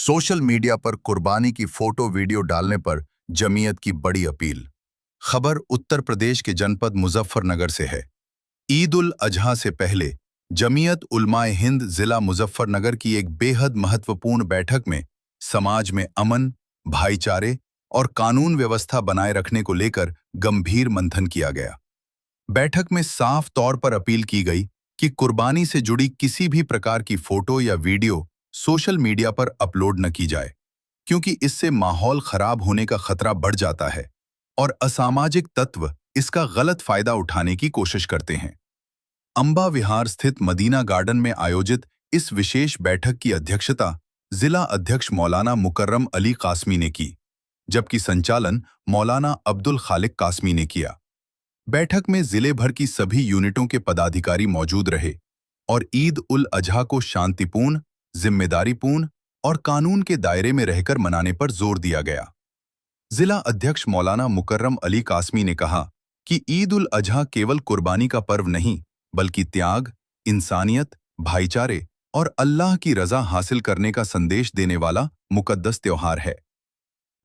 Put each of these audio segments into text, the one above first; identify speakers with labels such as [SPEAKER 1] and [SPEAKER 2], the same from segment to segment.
[SPEAKER 1] Social media पर कुर्बानी की फोटो वीडियो डालने पर जमीयत की बड़ी अपील। खबर उत्तर प्रदेश के जनपद मुजफ्फरनगर से है। ईद उल अजहा से पहले जमीयत उलमाए हिंद जिला मुजफ्फरनगर की एक बेहद महत्वपूर्ण बैठक में समाज में अमन, भाईचारे और कानून व्यवस्था बनाए रखने को लेकर गंभीर मंथन किया गया। बैठक में साफ तौर पर अपील की गई कि कुर्बानी से जुड़ी किसी भी प्रकार की फोटो या वीडियो सोशल मीडिया पर अपलोड न की जाए, क्योंकि इससे माहौल खराब होने का खतरा बढ़ जाता है और असामाजिक तत्व इसका गलत फायदा उठाने की कोशिश करते हैं। अंबा विहार स्थित मदीना गार्डन में आयोजित इस विशेष बैठक की अध्यक्षता जिला अध्यक्ष मौलाना मुकर्रम अली कासमी ने की, जबकि संचालन मौलाना अब्दुल खालिक कासमी ने किया। बैठक में जिले भर की सभी यूनिटों के पदाधिकारी मौजूद रहे और ईद उल अजहा को शांतिपूर्ण, जिम्मेदारीपूर्ण और कानून के दायरे में रहकर मनाने पर जोर दिया गया। जिला अध्यक्ष मौलाना मुकर्रम अली कासमी ने कहा कि ईद उल अजहा केवल कुर्बानी का पर्व नहीं, बल्कि त्याग, इंसानियत, भाईचारे और अल्लाह की रजा हासिल करने का संदेश देने वाला मुकद्दस त्योहार है।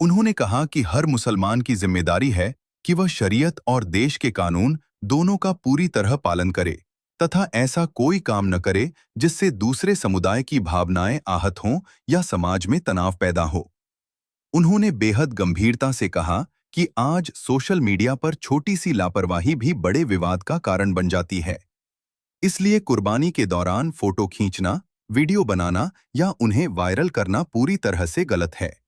[SPEAKER 1] उन्होंने कहा कि हर मुसलमान की जिम्मेदारी है कि वह शरीयत और देश के कानून दोनों का पूरी तरह पालन करे तथा ऐसा कोई काम न करे जिससे दूसरे समुदाय की भावनाएं आहत हों या समाज में तनाव पैदा हो। उन्होंने बेहद गंभीरता से कहा कि आज सोशल मीडिया पर छोटी सी लापरवाही भी बड़े विवाद का कारण बन जाती है। इसलिए कुर्बानी के दौरान फोटो खींचना, वीडियो बनाना या उन्हें वायरल करना पूरी तरह से गलत है।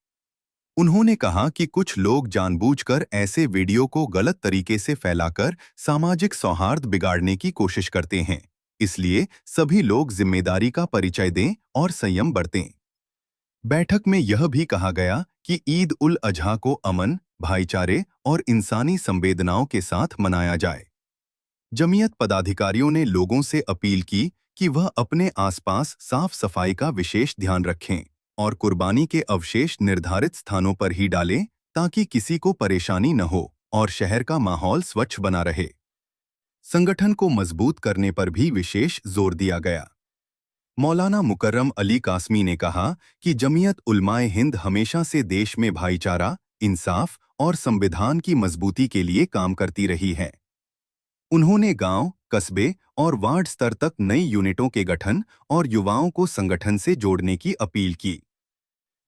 [SPEAKER 1] उन्होंने कहा कि कुछ लोग जानबूझकर ऐसे वीडियो को गलत तरीके से फैलाकर सामाजिक सौहार्द बिगाड़ने की कोशिश करते हैं। इसलिए सभी लोग जिम्मेदारी का परिचय दें और संयम बरतें। बैठक में यह भी कहा गया कि ईद उल अजहा को अमन, भाईचारे और इंसानी संवेदनाओं के साथ मनाया जाए। जमीयत पदाधिकारियों ने लोगों से अपील की कि वह अपने आसपास साफ सफाई का विशेष ध्यान रखें और कुर्बानी के अवशेष निर्धारित स्थानों पर ही डालें ताकि किसी को परेशानी न हो और शहर का माहौल स्वच्छ बना रहे। संगठन को मजबूत करने पर भी विशेष जोर दिया गया। मौलाना मुकर्रम अली कासमी ने कहा कि जमीयत उलमाए हिंद हमेशा से देश में भाईचारा, इंसाफ और संविधान की मजबूती के लिए काम करती रही है। उन्होंने गांव, कस्बे और वार्ड स्तर तक नई यूनिटों के गठन और युवाओं को संगठन से जोड़ने की अपील की।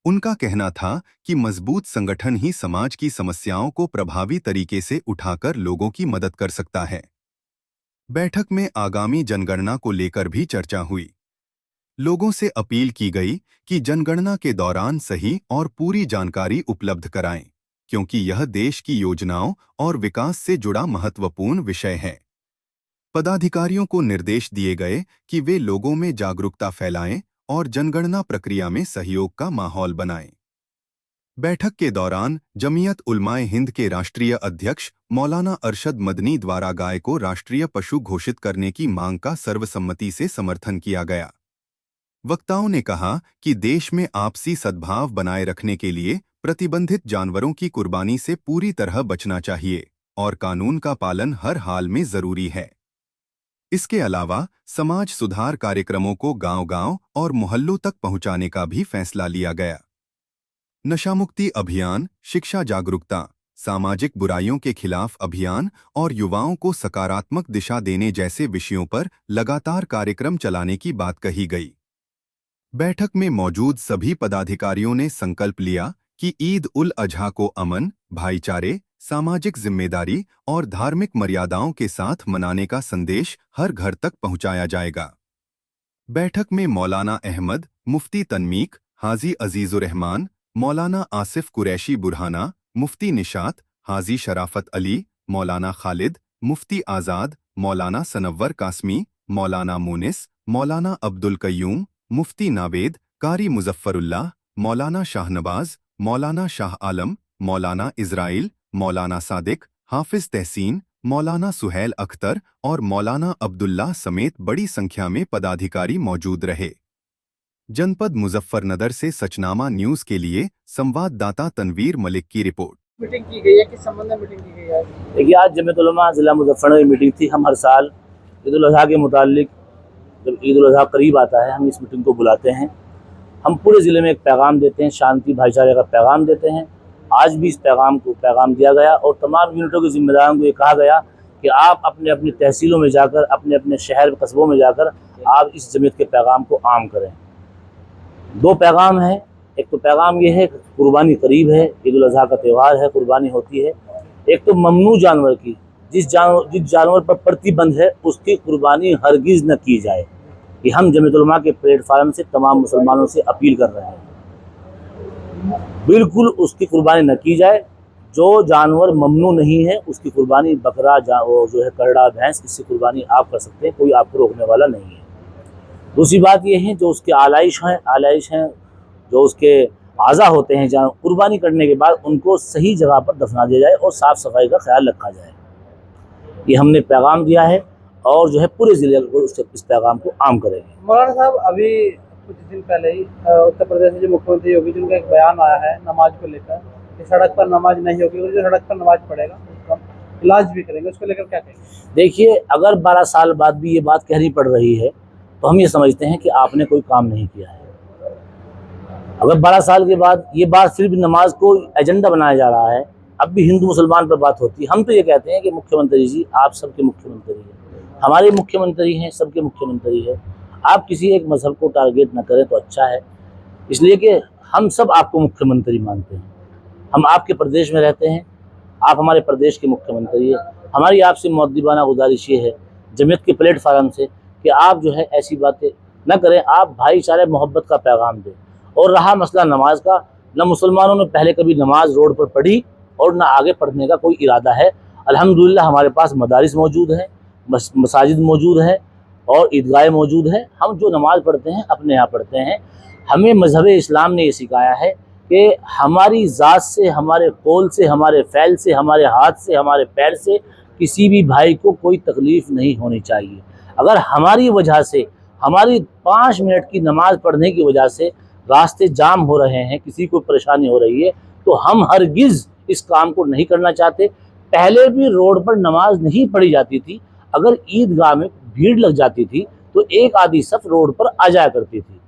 [SPEAKER 1] उनका कहना था कि मजबूत संगठन ही समाज की समस्याओं को प्रभावी तरीके से उठाकर लोगों की मदद कर सकता है। बैठक में आगामी जनगणना को लेकर भी चर्चा हुई। लोगों से अपील की गई कि जनगणना के दौरान सही और पूरी जानकारी उपलब्ध कराएं, क्योंकि यह देश की योजनाओं और विकास से जुड़ा महत्वपूर्ण विषय है। पदाधिकारियों को निर्देश दिए गए कि वे लोगों में जागरूकता फैलाएं और जनगणना प्रक्रिया में सहयोग का माहौल बनाएं। बैठक के दौरान जमीयत उलमाए हिंद के राष्ट्रीय अध्यक्ष मौलाना अरशद मदनी द्वारा गाय को राष्ट्रीय पशु घोषित करने की मांग का सर्वसम्मति से समर्थन किया गया। वक्ताओं ने कहा कि देश में आपसी सद्भाव बनाए रखने के लिए प्रतिबंधित जानवरों की कुर्बानी से पूरी तरह बचना चाहिए और कानून का पालन हर हाल में जरूरी है। इसके अलावा समाज सुधार कार्यक्रमों को गांव-गांव और मोहल्लों तक पहुंचाने का भी फैसला लिया गया। नशामुक्ति अभियान, शिक्षा जागरूकता, सामाजिक बुराइयों के खिलाफ अभियान और युवाओं को सकारात्मक दिशा देने जैसे विषयों पर लगातार कार्यक्रम चलाने की बात कही गई। बैठक में मौजूद सभी पदाधिकारियों ने संकल्प लिया कि ईद उल अजहा को अमन, भाईचारे, सामाजिक जिम्मेदारी और धार्मिक मर्यादाओं के साथ मनाने का संदेश हर घर तक पहुंचाया जाएगा। बैठक में मौलाना अहमद, मुफ्ती तन्मीक, हाजी अजीजुर रहमान, मौलाना आसिफ कुरैशी बुरहाना, मुफ्ती निशात, हाजी शराफत अली, मौलाना खालिद, मुफ्ती आज़ाद, मौलाना सनव्वर कासमी, मौलाना मोनिस, मौलाना अब्दुल कय्यूम, मुफ्ती नावेद, कारी मुजफ्फरुल्लाह, मौलाना शाहनवाज, मौलाना शाह आलम, मौलाना इज़राइल, मौलाना सादिक, हाफिज तहसीन, मौलाना सुहैल अख्तर और मौलाना अब्दुल्लाह समेत बड़ी संख्या में पदाधिकारी मौजूद रहे। जनपद मुजफ्फरनगर से सचनामा न्यूज़ के लिए संवाददाता तनवीर मलिक की रिपोर्ट।
[SPEAKER 2] मीटिंग की गई है, किस संबंध में मीटिंग की गई है?
[SPEAKER 3] देखिए, आज जमीयत उलमा जिला मुजफ्फरनगर की मीटिंग थी। हम हर साल ईद उल अजहा के मुतालिक, जब ईद उल अजहा करीब आता है, हम इस मीटिंग को बुलाते हैं। हम पूरे ज़िले में एक पैगाम देते हैं, शांति भाईचारे का पैगाम देते हैं। आज भी इस पैगाम दिया गया और तमाम यूनिटों के जिम्मेदारों को ये कहा गया कि आप अपने अपनी तहसीलों में जाकर, अपने अपने शहर कस्बों में जाकर आप इस जमीयत के पैगाम को आम करें। 2 पैगाम हैं। एक तो पैगाम ये है, कुर्बानी करीब है, ईद उल अज़हा का त्यौहार है, कुर्बानी होती है। एक तो ममनू जानवर की, जिस जानवर पर प्रतिबंध है उसकी कुर्बानी हरगिज़ न की जाए। कि हम जमीयत उलमा के प्लेटफार्म से तमाम मुसलमानों से अपील कर रहे हैं, बिल्कुल उसकी कुर्बानी न की जाए। जो जानवर ममनू नहीं है उसकी कुर्बानी बकरा जो है करड़ा भैंस, इससे कुर्बानी आप कर सकते हैं, कोई आपको रोकने वाला नहीं है। दूसरी बात यह है, जो उसके आलाइश हैं, जो उसके आज़ा होते हैं, जहाँ कुर्बानी करने के बाद उनको सही जगह पर दफना दिया जाए और साफ़ सफाई का ख्याल रखा जाए। ये हमने पैगाम दिया है और जो है पूरे ज़िले को इस पैगाम को आम करेंगे।
[SPEAKER 2] मौलाना साहब, अभी कुछ दिन पहले ही उत्तर प्रदेश में जो मुख्यमंत्री योगी जी का एक बयान आया है नमाज को लेकर कि सड़क पर नमाज नहीं होगी और जो सड़क पर नमाज पढ़ेगा उसका इलाज भी करेंगे, उसको लेकर क्या कहेंगे?
[SPEAKER 3] देखिए, अगर 12 साल बाद भी ये बात कहनी पड़ रही है तो हम ये समझते हैं कि आपने कोई काम नहीं किया है। अगर 12 साल के बाद ये बात सिर्फ नमाज को एजेंडा बनाया जा रहा है, अब भी हिंदू मुसलमान पर बात होती है। हम तो ये कहते हैं कि मुख्यमंत्री जी आप सबके मुख्यमंत्री हैं, हमारे मुख्यमंत्री हैं, सबके मुख्यमंत्री है। आप किसी एक मजहब को टारगेट न करें तो अच्छा है, इसलिए कि हम सब आपको मुख्यमंत्री मानते हैं। हम आपके प्रदेश में रहते हैं, आप हमारे प्रदेश के मुख्यमंत्री हैं। हमारी आपसे मुअद्दिबाना गुजारिश ये है जमीयत के प्लेटफार्म से कि आप जो है ऐसी बातें न करें, आप भाईचारे मोहब्बत का पैगाम दें। और रहा मसला नमाज का, न मुसलमानों ने पहले कभी नमाज रोड पर पढ़ी और न आगे पढ़ने का कोई इरादा है। अल्हम्दुलिल्लाह हमारे पास मदारिस मौजूद हैं, मसाजिद मौजूद है और ईदगाहें मौजूद है। हम जो नमाज़ पढ़ते हैं अपने यहाँ पढ़ते हैं। हमें मज़हब इस्लाम ने ये सिखाया है कि हमारी ज़ात से, हमारे कौल से, हमारे फ़ैल से, हमारे हाथ से, हमारे पैर से किसी भी भाई को कोई तकलीफ़ नहीं होनी चाहिए। अगर हमारी वजह से, हमारी 5 मिनट की नमाज़ पढ़ने की वजह से रास्ते जाम हो रहे हैं, किसी को परेशानी हो रही है, तो हम हरगिज़ इस काम को नहीं करना चाहते। पहले भी रोड पर नमाज नहीं पढ़ी जाती थी, अगर ईदगाह में भीड़ लग जाती थी तो एक आधी सफ रोड पर आ जाया करती थी,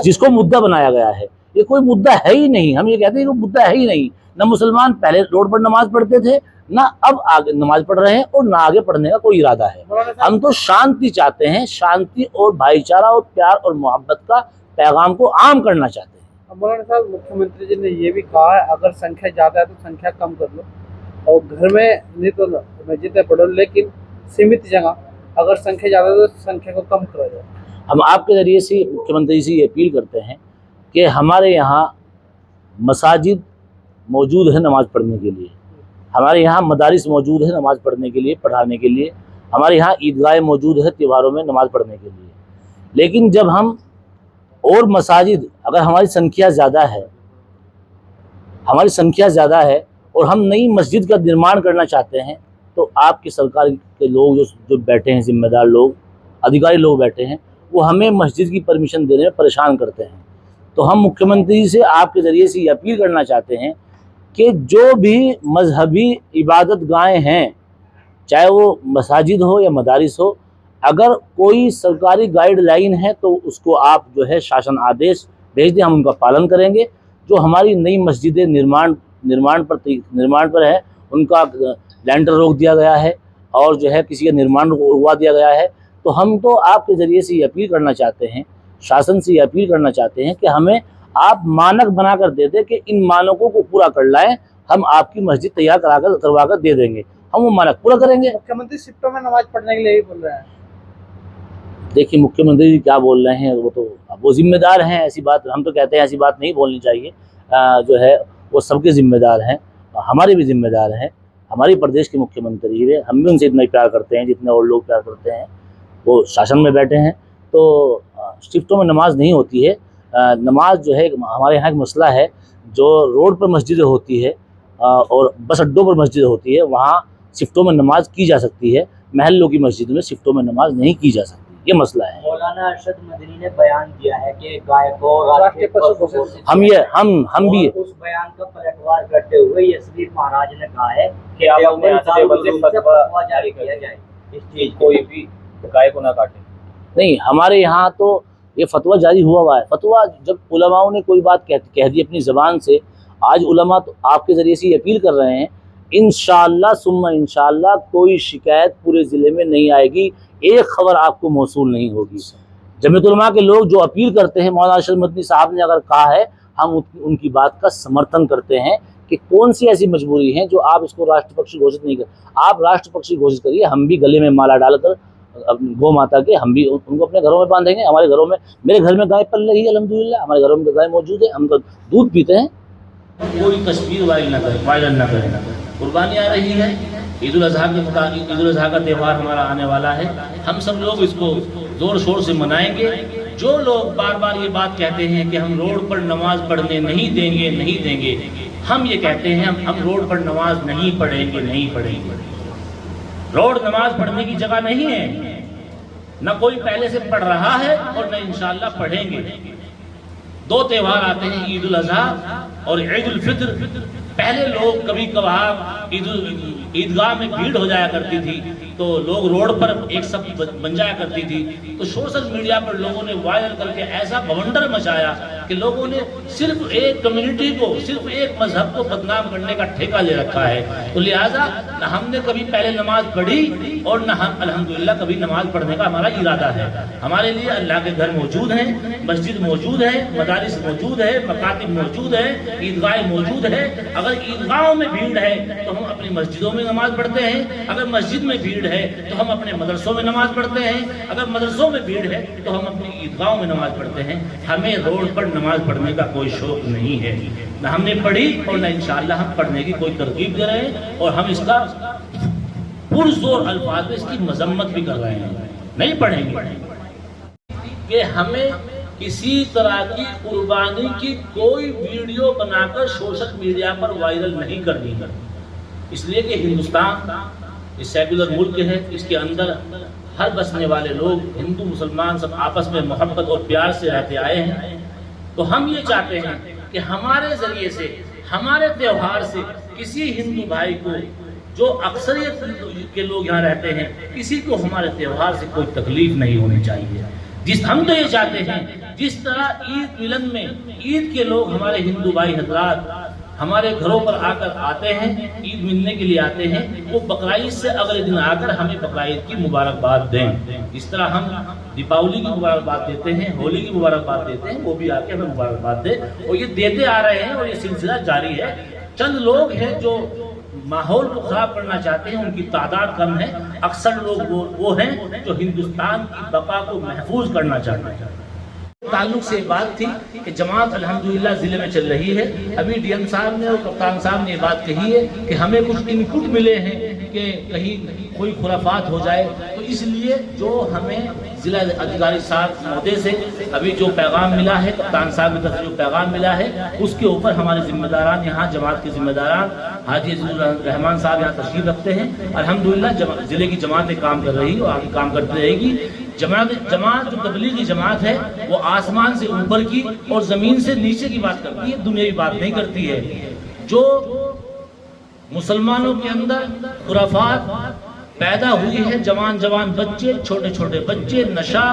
[SPEAKER 3] जिसको मुद्दा बनाया गया है। ये कोई मुद्दा है ही नहीं। हम ये कहते हैं कि मुद्दा है ही नहीं। न मुसलमान पहले रोड पर नमाज पढ़ते थे, ना अब आगे नमाज पढ़ रहे हैं और ना आगे पढ़ने का कोई इरादा है। हम तो शांति चाहते हैं, शांति और भाईचारा और प्यार और मोहब्बत का पैगाम को आम करना चाहते हैं।
[SPEAKER 2] मौलाना साहब, मुख्यमंत्री जी ने ये भी कहा है अगर संख्या ज़्यादा है तो संख्या कम कर लो और घर में नहीं तो मस्जिद में पढ़ो, लेकिन सीमित जगह, अगर संख्या ज़्यादा है तो संख्या को कम करा जाए।
[SPEAKER 3] हम आपके ज़रिए से मुख्यमंत्री से ये अपील करते हैं कि हमारे यहाँ मसाजिद मौजूद है नमाज़ पढ़ने के लिए, हमारे यहाँ मदारिस मौजूद है नमाज़ पढ़ने के लिए, पढ़ाने के लिए, हमारे यहाँ ईदगाहें मौजूद है त्योहारों में नमाज़ पढ़ने के लिए। लेकिन जब हम और मसाजिद, अगर हमारी संख्या ज़्यादा है और हम नई मस्जिद का निर्माण करना चाहते हैं, तो आपकी सरकार के लोग जो बैठे हैं, जिम्मेदार लोग, अधिकारी लोग बैठे हैं, वो हमें मस्जिद की परमिशन देने में परेशान करते हैं। तो हम मुख्यमंत्री से आपके ज़रिए से ये अपील करना चाहते हैं कि जो भी मजहबी इबादत गाहें हैं, चाहे वो मसाजिद हो या मदारिस हो, अगर कोई सरकारी गाइडलाइन है तो उसको आप जो है शासन आदेश भेज दें, हम उनका पालन करेंगे। जो हमारी नई मस्जिदें निर्माण पर है, उनका लैंडर रोक दिया गया है और जो है किसी का निर्माण रुकवा दिया गया है। तो हम तो आपके ज़रिए से ये अपील करना चाहते हैं, शासन से ये अपील करना चाहते हैं कि हमें आप मानक बना कर दे दें कि इन मानकों को पूरा कर लाएं, हम आपकी मस्जिद तैयार करवा कर दे देंगे, हम वो मानक पूरा करेंगे।
[SPEAKER 2] मुख्यमंत्री शिफ्टों में नमाज पढ़ने के लिए ही बोल रहे हैं।
[SPEAKER 3] देखिए, मुख्यमंत्री जी क्या बोल रहे हैं, वो जिम्मेदार हैं। ऐसी बात हम तो कहते हैं ऐसी बात नहीं बोलनी चाहिए। जो है वो सबके जिम्मेदार हैं, हमारे भी जिम्मेदार हैं। हमारे प्रदेश के मुख्यमंत्री है, हम भी उनसे इतना ही प्यार करते हैं जितने और लोग प्यार करते हैं। वो शासन में बैठे हैं, तो शिफ्टों में नमाज नहीं होती है। नमाज जो है हमारे यहाँ एक मसला है, जो रोड पर मस्जिदें होती है और बस अड्डों पर मस्जिदें होती है, वहाँ शिफ्टों में नमाज की जा सकती है। महल्लों की मस्जिद में शिफ्टों में नमाज नहीं की जा सकती, ये मसला है।
[SPEAKER 4] मौलाना अरशद मदनी ने बयान दिया है कि गाय को राष्ट्रीय पशु घोषित,
[SPEAKER 3] हम भी
[SPEAKER 4] उस बयान का पलटवार करते हुए यशवीर महाराज ने कहा है कि फतवा जारी किया जाए, इस चीज कोई भी गाय को ना काटे।
[SPEAKER 3] नहीं, हमारे यहाँ तो ये फतवा जारी हुआ है। फतवा जब उलमाओं ने कोई बात कह दी अपनी ज़बान से, आज उलमा तो आपके ज़रिए से ये अपील कर रहे हैं, इंशाअल्लाह सुम्मा इंशाअल्लाह कोई शिकायत पूरे ज़िले में नहीं आएगी, एक खबर आपको मौसूल नहीं होगी। जमीयत उलमा के लोग जो अपील करते हैं, मौलाना अशरफ मदनी साहब ने अगर कहा है, हम उनकी बात का समर्थन करते हैं कि कौन सी ऐसी मजबूरी है जो आप इसको राष्ट्र पक्षी घोषित नहीं कर। आप राष्ट्र पक्षी घोषित करिए, हम भी गले में माला डालकर गौ माता के हम भी उनको अपने घरों में बांधेंगे। हमारे घरों में, मेरे घर में गाय पल रही है अल्हम्दुलिल्लाह, हमारे घरों में गाय मौजूद है, हम तो दूध पीते हैं। कोई तस्वीर वायरल ना करें। कुर्बानी आ रही है, ईद उल अज़हा के मुताबिक ईद उल अज़हा का त्यौहार हमारा आने वाला है, हम सब लोग इसको ज़ोर शोर से मनाएंगे। जो लोग बार बार ये बात कहते हैं कि हम रोड पर नमाज पढ़ने नहीं देंगे, हम ये कहते हैं हम रोड पर नमाज नहीं पढ़ेंगे। रोड नमाज पढ़ने की जगह नहीं है, न कोई पहले से पढ़ रहा है और न इंशाअल्लाह पढ़ेंगे। दो त्यौहार आते हैं, ईद उल अज़हा और ईद उल फित्र। पहले लोग कभी कभार ईदगाह में भीड़ हो जाया करती थी तो लोग रोड पर एक सब बन जाया करती थी, तो सोशल मीडिया पर लोगों ने वायरल करके ऐसा बवंडर मचाया कि लोगों ने सिर्फ एक कम्युनिटी को, सिर्फ एक मजहब को बदनाम करने का ठेका ले रखा है। तो लिहाजा न हमने कभी पहले नमाज पढ़ी और न हम अल्हम्दुलिल्लाह कभी नमाज पढ़ने का हमारा इरादा है। हमारे लिए अल्लाह के घर मौजूद हैं, मस्जिद मौजूद है, मदारिस मौजूद है, मकातिब मौजूद है, ईदगाह मौजूद है। अगर ईदगाहों में भीड़ है तो हम अपनी मस्जिदों में नमाज पढ़ते हैं, अगर मस्जिद में भीड़ है तो हम अपने मदरसों में नमाज पढ़ते हैं, अगर मदरसों में भीड़ है तो हम अपनी ईदगाहों में नमाज पढ़ते हैं। हमें रोड पर नमाज पढ़ने का कोई शौक नहीं है, न हमने पढ़ी और न इंशाअल्लाह हम पढ़ने की कोई तरकीब दे रहे हैं, और हम इसका पुरजोर अल्फाज में इसकी मजम्मत भी कर रहे हैं। नहीं पढ़ेंगे कि हमें किसी तरह की कुर्बानी की कोई वीडियो बनाकर सोशल मीडिया पर वायरल नहीं करनी है, इसलिए कि हिंदुस्तान ये सेकुलर मुल्क है, इसके अंदर हर बसने वाले लोग हिंदू मुसलमान सब आपस में मोहब्बत और प्यार से रहते आए हैं। तो हम ये चाहते हैं कि हमारे जरिए से, हमारे त्यौहार से किसी हिंदू भाई को, जो अक्सरियत के लोग यहाँ रहते हैं, किसी को हमारे त्यौहार से कोई तकलीफ नहीं होनी चाहिए। हम तो ये चाहते हैं जिस तरह ईद मिलन में ईद के लोग, हमारे हिंदू भाई हजरात हमारे घरों पर आकर आते हैं, ईद मिलने के लिए आते हैं, वो बकरीद से अगले दिन आकर हमें बकरीद की मुबारकबाद दें। इस तरह हम दीपावली की मुबारकबाद देते हैं, होली की मुबारकबाद देते हैं, वो भी आके हमें मुबारकबाद दें, और ये देते आ रहे हैं और ये सिलसिला जारी है। चंद लोग हैं जो माहौल को खराब करना चाहते हैं, उनकी तादाद कम है। अक्सर लोग वो हैं जो हिंदुस्तान की बका को महफूज करना चाहते हैं। ताल्लुक से बात थी कि जमात अल्हम्दुलिल्लाह जिले में चल रही है। अभी डीएम साहब ने और कप्तान साहब ने ये बात कही है कि हमें कुछ इनपुट मिले हैं कि कहीं कोई खुराफात हो जाए, तो इसलिए जो हमें जिला अधिकारी साहब महोदय से अभी जो पैगाम मिला है, कप्तान साहब की तरफ से जो पैगाम मिला है, उसके ऊपर हमारे जिम्मेदारान यहाँ जमात के जिम्मेदारान हाजी अजीजुर रहमान साहब यहाँ तशरीफ रखते हैं। अल्हम्दुलिल्लाह जिले की जमातें काम कर रही है और आगे काम करती रहेगी। जमात जो तबलीगी जमात है वो आसमान से ऊपर की और जमीन से नीचे की बात करती है, दुनियावी बात नहीं करती है। जो मुसलमानों के अंदर खुराफात पैदा हुई है, जवान बच्चे, छोटे छोटे बच्चे नशा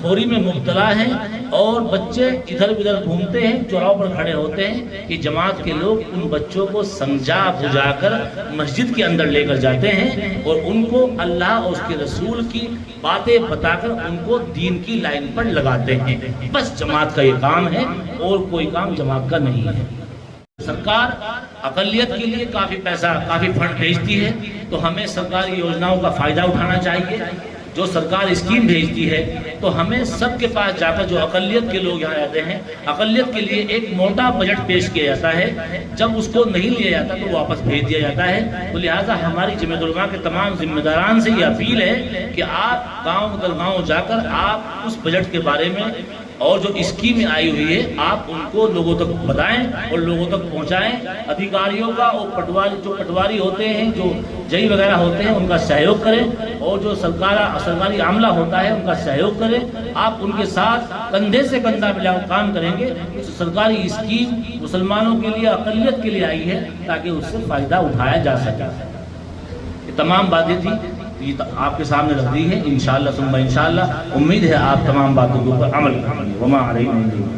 [SPEAKER 3] खोरी में मुब्तला हैं और बच्चे इधर उधर घूमते हैं, चौराहों पर खड़े होते हैं, कि जमात के लोग उन बच्चों को समझा बुझाकर मस्जिद के अंदर लेकर जाते हैं और उनको अल्लाह और उसके रसूल की बातें बताकर उनको दीन की लाइन पर लगाते हैं। बस जमात का ये काम है और कोई काम जमात का नहीं है। सरकार अकलियत के लिए काफ़ी पैसा, काफ़ी फंड भेजती है, तो हमें सरकारी योजनाओं का फ़ायदा उठाना चाहिए। जो सरकार स्कीम भेजती है तो हमें सबके पास जाकर, जो अकलियत के लोग यहाँ रहते हैं, अकलियत के लिए एक मोटा बजट पेश किया जाता है। जब उसको नहीं लिया जाता तो वापस भेज दिया जाता है। तो लिहाजा हमारी जमीयत उलमा के तमाम जिम्मेदारान से ये अपील है कि आप गाँव दर गाँव जाकर आप उस बजट के बारे में और जो स्कीम आई हुई है आप उनको लोगों तक बताएं और लोगों तक पहुंचाएं। अधिकारियों का और जो पटवारी होते हैं, जो जई वगैरह होते हैं, उनका सहयोग करें, और जो सरकारी आमला होता है उनका सहयोग करें। आप उनके साथ कंधे से कंधा मिलाकर काम करेंगे तो सरकारी स्कीम मुसलमानों के लिए, अक़लियत के लिए आई है ताकि उससे फ़ायदा उठाया जा सके। ये तमाम बातें थी। तो ये तो आपके सामने रख दी है। इंशाअल्लाह सुम्मा इंशाअल्लाह उम्मीद है आप तमाम बातों के ऊपर अमल करेंगे। वमा अलैना इल्ला